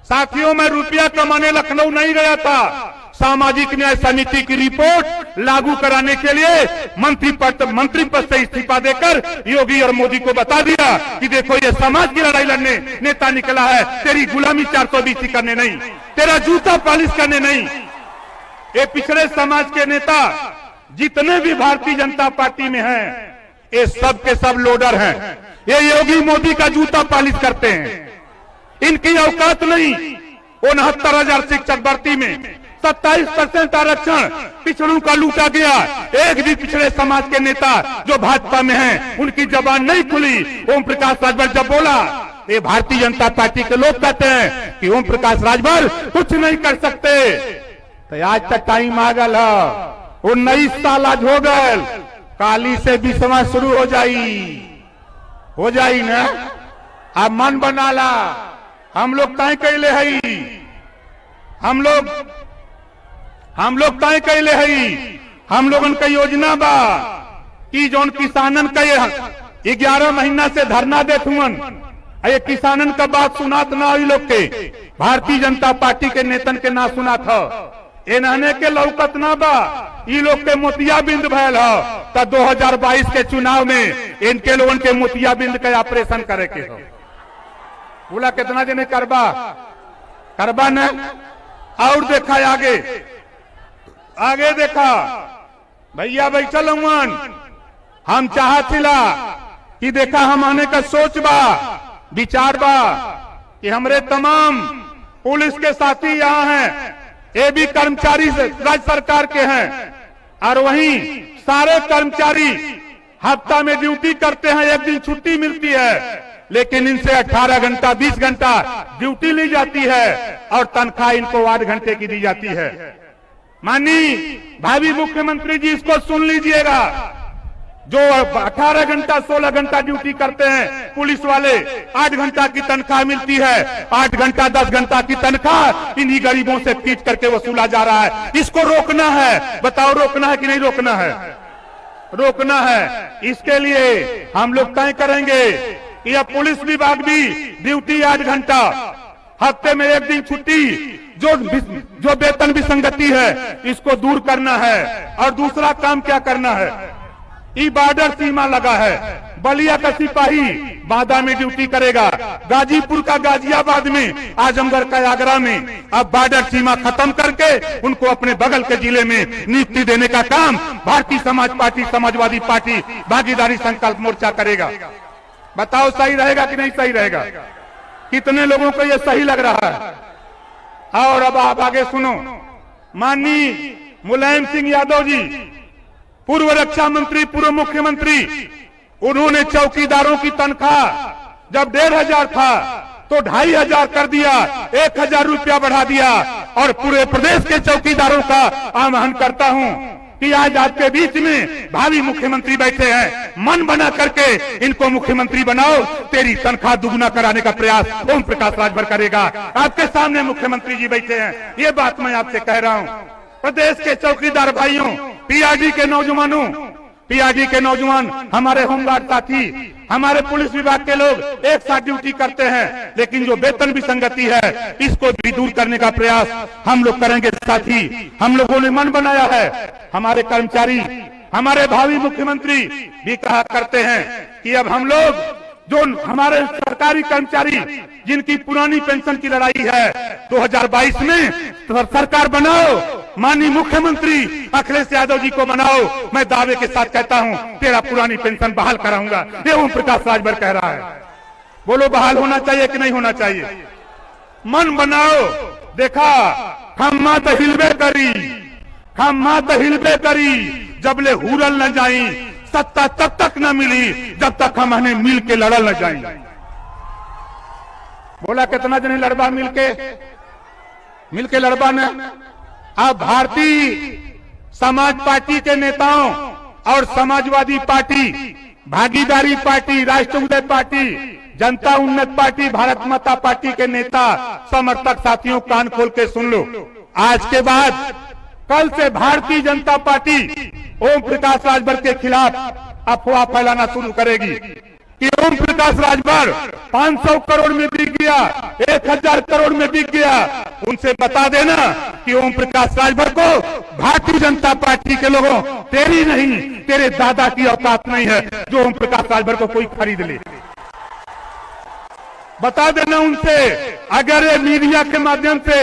साथियों, मैं रुपया कमाने लखनऊ नहीं गया था। सामाजिक न्याय समिति की रिपोर्ट लागू कराने के लिए मंत्री पद से इस्तीफा देकर योगी और मोदी को बता दिया कि देखो ये समाज की लड़ाई लड़ने नेता निकला है, तेरी गुलामी 420 करने नहीं, तेरा जूता पॉलिश करने नहीं। ये पिछड़े समाज के नेता जितने भी भारतीय जनता पार्टी में हैं, ये सब के सब लोडर हैं। ये योगी मोदी का जूता पॉलिश करते हैं। इनकी औकात नहीं। 69,000 शिक्षक भर्ती में 27% आरक्षण पिछड़ों का लूटा गया। एक भी पिछड़े समाज के नेता जो भाजपा में हैं, उनकी जबान नहीं खुली। ओम प्रकाश राजभर जब बोला, ये भारतीय जनता पार्टी के लोग कहते हैं कि ओम प्रकाश राजभर कुछ नहीं कर सकते। तो आज तक टाइम आ गया, 19 साल आज हो गए। काली से विषमा शुरू हो जाई ना। अब मन बना ला, हम लोग तय कैले हई, हम लोग तय कैले हई। हम लोगन का योजना बा कि जौन किसानन का 11 महीना से धरना देत हुअन, ये किसानन का बात सुनात ना हुई लोग के, भारतीय जनता पार्टी के नेतन के ना सुना था। इन्हने के लौकत ना बा, ये लोग के मोतियाबिंद भयल हो। तो 2022 के चुनाव में इनके लोगन के मोतियाबिंद का ऑपरेशन करे के हो। बोला कितना जने करबा न। और देखा आगे देखा भैया बैठल हुन। हम चाहतिला कि देखा हम आने का सोच बा, विचार बा कि हमरे तमाम पुलिस के साथी यहाँ हैं, ये भी कर्मचारी राज्य सरकार के हैं, और वहीं सारे कर्मचारी हफ्ता में ड्यूटी करते हैं, एक दिन छुट्टी मिलती है, लेकिन इनसे 18 घंटा 20 घंटा ड्यूटी ली जाती है और तनख्वाह इनको 8 घंटे की दी जाती है। माननीय भावी मुख्यमंत्री जी, इसको सुन लीजिएगा। जो 18 घंटा 16 घंटा ड्यूटी करते हैं पुलिस वाले, 8 घंटा की तनख्वाह मिलती है। 8 घंटा 10 घंटा की तनख्वाह इन्हीं गरीबों से पीट करके वसूला जा रहा है। इसको रोकना है। बताओ रोकना है कि नहीं रोकना है? रोकना है। इसके लिए हम लोग तय करेंगे कि अब पुलिस विभाग भी ड्यूटी 8 घंटा, हफ्ते में एक दिन छुट्टी, जो वेतन विसंगति है इसको दूर करना है। और दूसरा काम क्या करना है? ई बॉर्डर सीमा लगा है, बलिया का सिपाही बांदा में ड्यूटी करेगा, गाजीपुर का गाजियाबाद में, आजमगढ़ का आगरा में। अब बॉर्डर सीमा खत्म करके उनको अपने बगल के जिले में नियुक्ति देने का काम भारतीय समाज पार्टी, समाजवादी पार्टी भागीदारी संकल्प मोर्चा करेगा। बताओ सही रहेगा कि नहीं सही रहेगा? कितने लोगों को यह सही लग रहा है? और अब आप आगे सुनो। माननीय मुलायम सिंह यादव जी, पूर्व रक्षा मंत्री, पूर्व मुख्यमंत्री, उन्होंने चौकीदारों की तनख्वाह जब 1,500 था तो 2,500 कर दिया, 1,000 रुपया बढ़ा दिया। और पूरे प्रदेश के चौकीदारों का आह्वान करता हूं कि आज आपके बीच में भावी मुख्यमंत्री बैठे हैं, मन बना करके इनको मुख्यमंत्री बनाओ। तेरी तनख्वाह दुगुना कराने का प्रयास ओम प्रकाश राजभर करेगा। आपके सामने मुख्यमंत्री जी बैठे हैं, ये बात मैं आपसे कह रहा हूं। प्रदेश के चौकीदार भाइयों, पीआरडी के नौजवानों, पीआरडी के नौजवान, हमारे होमगार्ड साथी, हमारे पुलिस विभाग के लोग एक साथ ड्यूटी करते हैं, लेकिन जो वेतन विसंगति है इसको भी दूर करने का प्रयास हम लोग करेंगे। साथी, हम लोगों ने मन बनाया है। हमारे कर्मचारी, हमारे भावी मुख्यमंत्री भी कहा करते हैं कि अब हम लोग, जो हमारे सरकारी कर्मचारी जिनकी पुरानी पेंशन की लड़ाई है, 2022 में तो सरकार बनाओ, माननीय मुख्यमंत्री अखिलेश यादव जी को बनाओ। मैं दावे के साथ कहता हूं, तेरा पुरानी पेंशन बहाल कराऊंगा। ये ओम प्रकाश राजभर कह रहा है। बोलो, बहाल होना चाहिए कि नहीं होना चाहिए? मन बनाओ। देखा, खम्मा तो हिलबे करी, खम्मा तो हिलबे करी, जबले हुरल न जाई, सत्ता तब तक न मिली जब तक हम मिल के लड़ल न जाए। बोला कितना जने लड़बा मिल के लड़बा न। अब भारतीय समाज पार्टी के नेताओं और समाजवादी पार्टी, भागीदारी पार्टी, राष्ट्रवादी पार्टी, जनता उन्नत पार्टी, भारत माता पार्टी के नेता समर्थक साथियों, कान खोल के सुन लो। आज के बाद कल से भारतीय जनता पार्टी ओम प्रकाश राजभर के खिलाफ अफवाह फैलाना शुरू करेगी। कि ओम प्रकाश राजभर 500 करोड़ में बिक गया, 1000 करोड़ में बिक गया, उनसे बता देना कि ओम प्रकाश राजभर को भारतीय जनता पार्टी के लोगों, तेरी नहीं तेरे दादा की औकात नहीं है जो ओम प्रकाश राजभर को कोई खरीद ले। बता देना उनसे। अगर ये मीडिया के माध्यम से,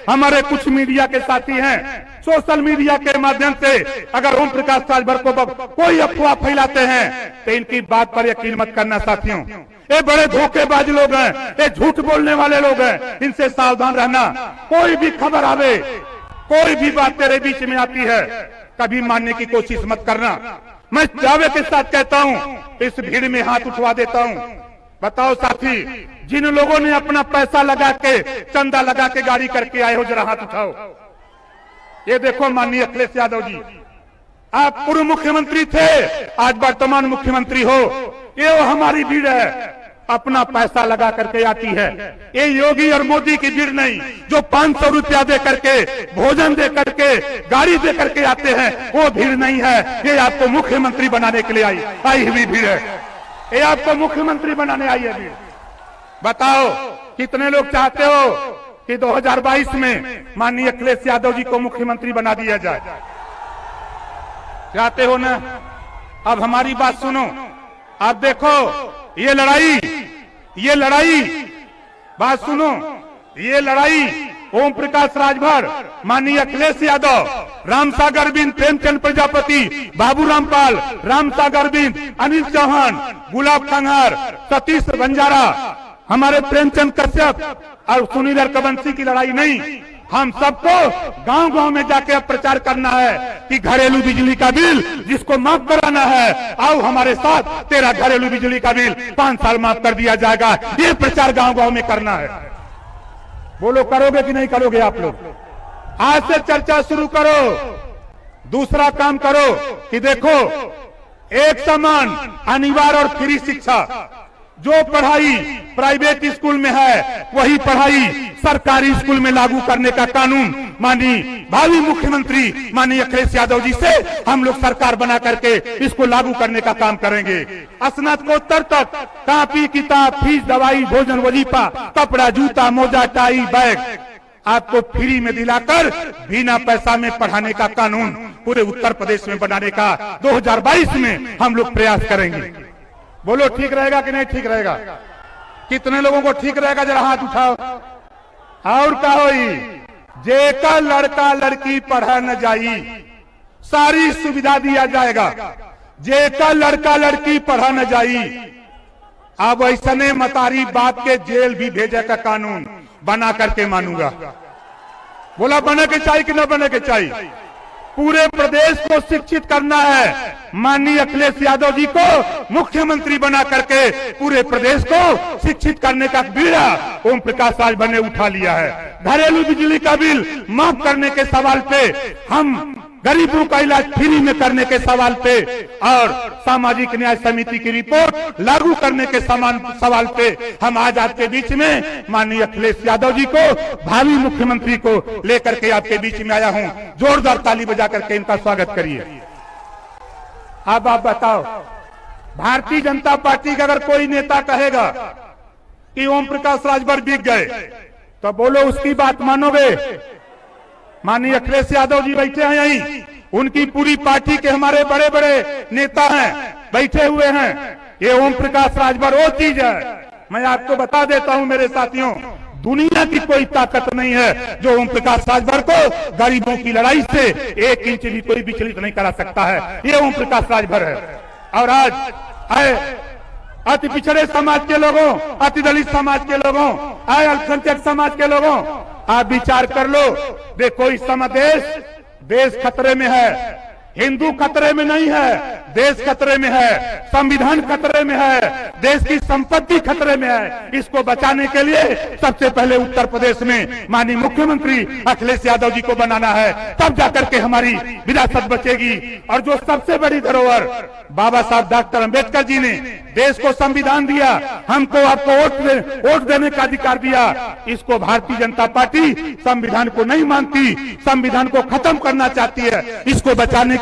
हमारे कुछ मीडिया के साथी हैं, सोशल मीडिया के माध्यम से अगर ओम प्रकाश राजभर को कोई अफवाह फैलाते हैं तो इनकी बात पर यकीन मत करना साथियों। ये बड़े धोखेबाज लोग हैं, ये झूठ बोलने वाले लोग हैं, इनसे सावधान रहना। कोई भी खबर आवे, कोई भी बात तेरे बीच में आती है, कभी मानने की कोशिश मत करना। मैं दावे के साथ कहता हूँ, इस भीड़ में हाथ उठवा देता हूँ। बताओ साथी, जिन लोगों ने अपना पैसा लगा के, चंदा लगा के गाड़ी करके आए हो, जरा हाथ उठाओ। ये देखो माननीय अखिलेश यादव जी, आप पूर्व मुख्यमंत्री थे, आज वर्तमान मुख्यमंत्री हो। ये वो हमारी भीड़ है, अपना पैसा लगा करके आती है। ये योगी और मोदी की भीड़ नहीं, जो 500 रुपया दे करके, भोजन दे करके, गाड़ी दे करके आते हैं, वो भीड़ नहीं है। ये आपको मुख्यमंत्री बनाने के लिए आई हुई भीड़ है। ये आपको मुख्यमंत्री बनाने आई है भीड़। बताओ कितने लोग चाहते हो कि 2022 में माननीय अखिलेश यादव जी को मुख्यमंत्री बना दिया जाए? चाहते हो ना? अब हमारी बात सुनो। आप देखो ये लड़ाई, बात सुनो, ये लड़ाई ओम प्रकाश राजभर, माननीय अखिलेश यादव, रामसागर बिंद, प्रेमचंद प्रजापति, बाबू रामपाल, रामसागर बिंद, अनिल चौहान, गुलाब खंगार, सतीश बंजारा, हमारे प्रेमचंद कश्यप और सुनील अरकबंसी की लड़ाई नहीं। हम सबको गांव-गांव में जाके अब प्रचार करना है कि घरेलू बिजली का बिल जिसको माफ कराना है, आओ हमारे साथ, तेरा घरेलू बिजली का बिल 5 साल माफ कर दिया जाएगा। ये प्रचार गांव-गांव में करना है। बोलो, करोगे कि नहीं करोगे आप लोग? आज से चर्चा शुरू करो। दूसरा काम करो कि देखो, एक समान, अनिवार्य और फ्री शिक्षा, जो पढ़ाई प्राइवेट स्कूल में है वही पढ़ाई सरकारी स्कूल में लागू करने का कानून माननीय भावी मुख्यमंत्री माननीय अखिलेश यादव जी से हम लोग सरकार बना करके इसको लागू करने का काम करेंगे। स्नातकोत्तर तक कॉपी किताब, फीस, दवाई, भोजन, वजीफा, कपड़ा, जूता, मोजा, टाई, बैग आपको फ्री में दिलाकर बिना पैसा में पढ़ाने का कानून पूरे उत्तर प्रदेश में बनाने का 2022 में हम लोग प्रयास करेंगे। बोलो, ठीक रहेगा कि नहीं ठीक रहेगा? कितने लोगों को ठीक रहेगा, जरा हाथ उठाओ। और कहो, जेका लड़का लड़की पढ़ा न जाई, सारी सुविधा दिया जाएगा। जेका लड़का लड़की पढ़ा न जाई, अब ऐसने मतारी बाप के जेल भी भेजे का कानून बना करके मानूंगा। बोला, बने के चाहिए कि न बने के चाहिए? पूरे प्रदेश को शिक्षित करना है। माननीय अखिलेश यादव जी को मुख्यमंत्री बना करके पूरे प्रदेश को शिक्षित करने का बीड़ा ओम प्रकाश राजभर ने उठा लिया है। घरेलू बिजली का बिल माफ करने के सवाल पे, हम गरीबों का इलाज फ्री में करने के सवाल पे और सामाजिक न्याय समिति की रिपोर्ट लागू करने के सवाल पे हम आज आपके बीच में माननीय अखिलेश यादव जी को, भावी मुख्यमंत्री को लेकर के आपके बीच में आया हूं। जोरदार ताली बजा करके इनका स्वागत करिए। अब आप बताओ, भारतीय जनता पार्टी का अगर कोई नेता कहेगा कि ओम प्रकाश राजभर बिक गए, तो बोलो उसकी बात मानोगे? माननीय अखिलेश यादव जी बैठे हैं यहीं, उनकी पूरी पार्टी के हमारे बड़े बड़े नेता हैं, बैठे हुए हैं। ये ओम प्रकाश राजभर वो चीज है, मैं आपको बता देता हूं मेरे साथियों, दुनिया की कोई ताकत नहीं है जो ओम प्रकाश राजभर को गरीबों की लड़ाई से 1 इंच भी कोई विचलित नहीं करा सकता है। ये ओम प्रकाश राजभर है। और आज अति पिछड़े समाज के लोगों, अति दलित समाज के लोगों, अल्पसंख्यक समाज के लोगों, आप विचार कर लो। देखो, इस समय देश खतरे में है। हिंदू खतरे में नहीं है, देश खतरे में है, संविधान खतरे में है, देश की संपत्ति खतरे में है। इसको बचाने के लिए सबसे पहले उत्तर प्रदेश में माननीय मुख्यमंत्री अखिलेश यादव जी को बनाना है, तब जाकर के हमारी विरासत बचेगी। और जो सबसे बड़ी धरोहर बाबा साहब डॉक्टर अंबेडकर जी ने देश को संविधान दिया, हमको आपको वोट देने का अधिकार दिया, इसको भारतीय जनता पार्टी संविधान को नहीं मानती, संविधान को खत्म करना चाहती है। इसको बचाने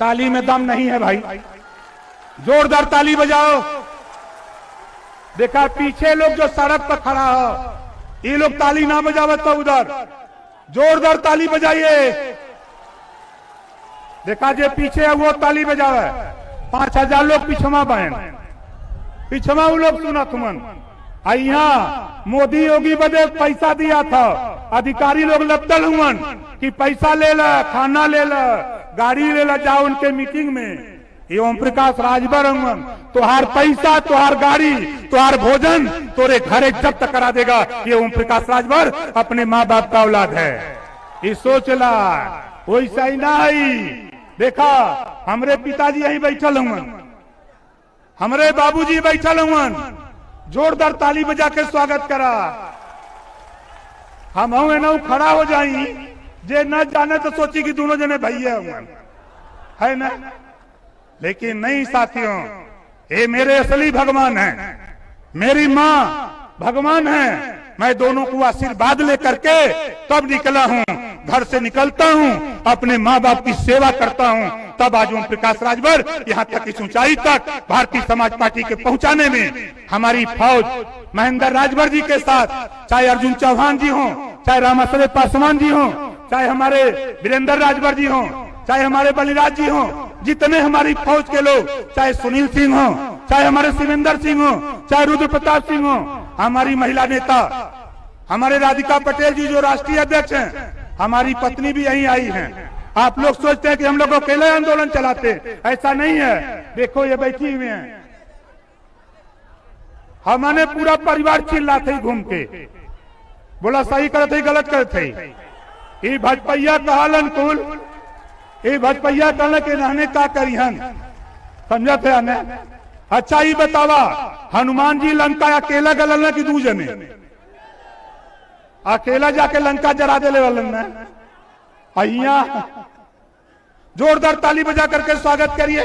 ताली में दम नहीं है भाई, जोरदार ताली बजाओ। देखा पीछे लोग जो सड़क पर खड़ा हो, ये लोग ताली ना बजावे तो उधर जोरदार ताली बजाइए। देखा जे पीछे है वो ताली बजावे। 5000 लोग पिछवा बहन, पिछवा वो लोग सुना तुमन। यहाँ मोदी योगी बदे पैसा दिया था, अधिकारी लोग लपटल हुआ कि पैसा ले ला, खाना ले ला, गाड़ी ले ला, जाओ उनके मीटिंग में। ये ओम प्रकाश राजभर हुआ, तुहार पैसा, तुहार गाड़ी, तुहार भोजन तोरे घरे जब्त करा देगा। ये ओम प्रकाश राजभर अपने माँ बाप का औलाद है, ये सोच ला। वैसा ही ना ही देखा, हमरे पिताजी यहीं बैठल हुआ, हमरे बाबूजी बैठल हुआ, जोरदार ताली बजा के स्वागत करा। हम न खड़ा हो जाई, जे न जाने तो सोची कि दोनों जने भैया है ना, लेकिन नहीं साथियों, ये मेरे असली भगवान हैं, मेरी माँ भगवान है। मैं दोनों को आशीर्वाद लेकर के तब निकला हूँ, घर से निकलता हूँ, अपने माँ बाप की सेवा करता हूँ, तब आज ओम प्रकाश राजभर यहाँ तक इस ऊंचाई तक भारतीय समाज पार्टी के पहुंचाने में हमारी फौज महेंद्र राजभर जी के साथ, चाहे अर्जुन चौहान जी हों, चाहे रामाश्रय पासवान जी हों, चाहे हमारे वीरेंद्र राजभर जी हों, चाहे हमारे बलिराज जी हों, जितने हमारी फौज के लोग, चाहे सुनील सिंह हो, चाहे हमारे शिवेंद्र सिंह हो, चाहे रुद्र प्रताप सिंह हो, हमारी महिला नेता हमारे राधिका पटेल जी जो राष्ट्रीय अध्यक्ष हैं, हमारी पत्नी भी यहीं आई हैं। आप लोग सोचते हैं कि हम लोग अकेले आंदोलन चलाते, ऐसा नहीं है। देखो ये बैठी हुए हैं, हमने पूरा परिवार चिल्लाते ही घूम के बोला सही करते गलत करते। ये भजपैया कहलन कुल, ये भजपैया कहल के रहने का करिहन, समझते है। अच्छा ही बतावा, हनुमान जी लंका अकेला गलन की दू जने अकेला जाके लंका जरा दे वालन अहिया। जोरदार ताली बजा करके स्वागत करिए।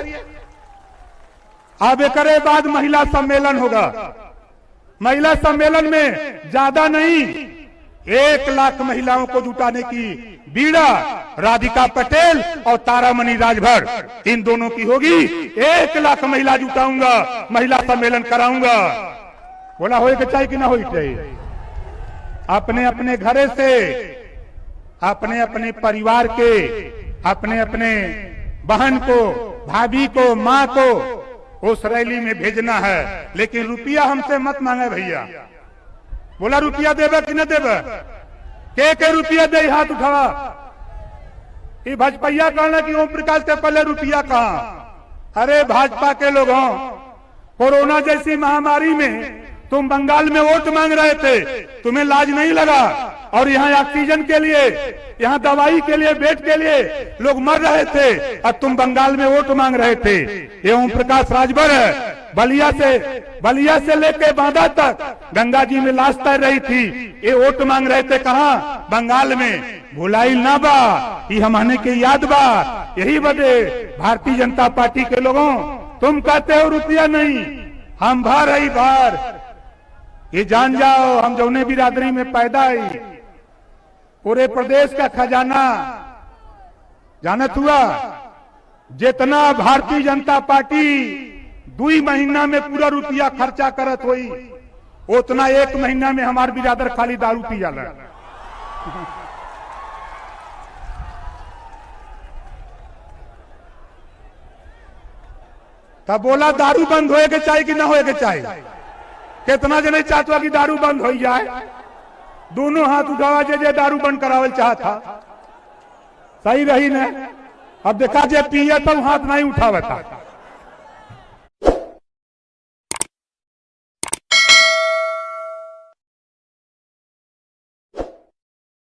अब एक बाद महिला सम्मेलन होगा। महिला सम्मेलन में ज्यादा नहीं, 1 लाख महिलाओं को जुटाने की बीड़ा राधिका पटेल और तारामणि राजभर, इन दोनों की होगी। 1 लाख महिला जुटाऊंगा, महिला सम्मेलन कराऊंगा। बोला होए के चाहिए कि ना होए चाहिए। अपने अपने घरे से, अपने अपने परिवार के, अपने अपने बहन को, भाभी को, माँ को उस रैली में भेजना है। लेकिन रुपया हमसे मत मांगे भैया। बोला रुपया देवे कि न देवे, के रुपया दे, हाथ उठावा। ये भाजपा कहना कि ओम प्रकाश से पहले रुपया कहां। अरे भाजपा के लोगों, कोरोना जैसी महामारी में तुम बंगाल में वोट मांग रहे थे, तुम्हें लाज नहीं लगा। और यहाँ ऑक्सीजन के लिए, यहाँ दवाई के लिए, बेड के लिए लोग मर रहे थे, और तुम बंगाल में वोट मांग रहे थे। ये ओम प्रकाश राजभर है। बलिया से लेके बांदा तक गंगा जी में लाश तैर रही थी, ये वोट मांग रहे थे कहाँ, बंगाल में। भुलाई ना बा, ये हमने के याद बा। यही वजह भारतीय जनता पार्टी के लोगों, तुम कहते हो रुपया नहीं, हम भार है भार। ये जान जाओ, हम जौने बिरादरी में पैदा आई, पूरे प्रदेश का खजाना जानत हुआ। जितना भारतीय जनता पार्टी 2 महीना में पूरा रुपया खर्चा करत हुई, उतना 1 महीना में हमार बिरादर खाली दारू पी जाला। तब बोला दारू बंद होए के चाहिए कि ना होए के चाहिए। कितना जने चाहता कि दारू बंद हो जाए। दोनों हाथ उठावा जे दारू बंद करावल चाहता, सही रही न। अब देखा जे पिए तो हाथ नहीं उठावता।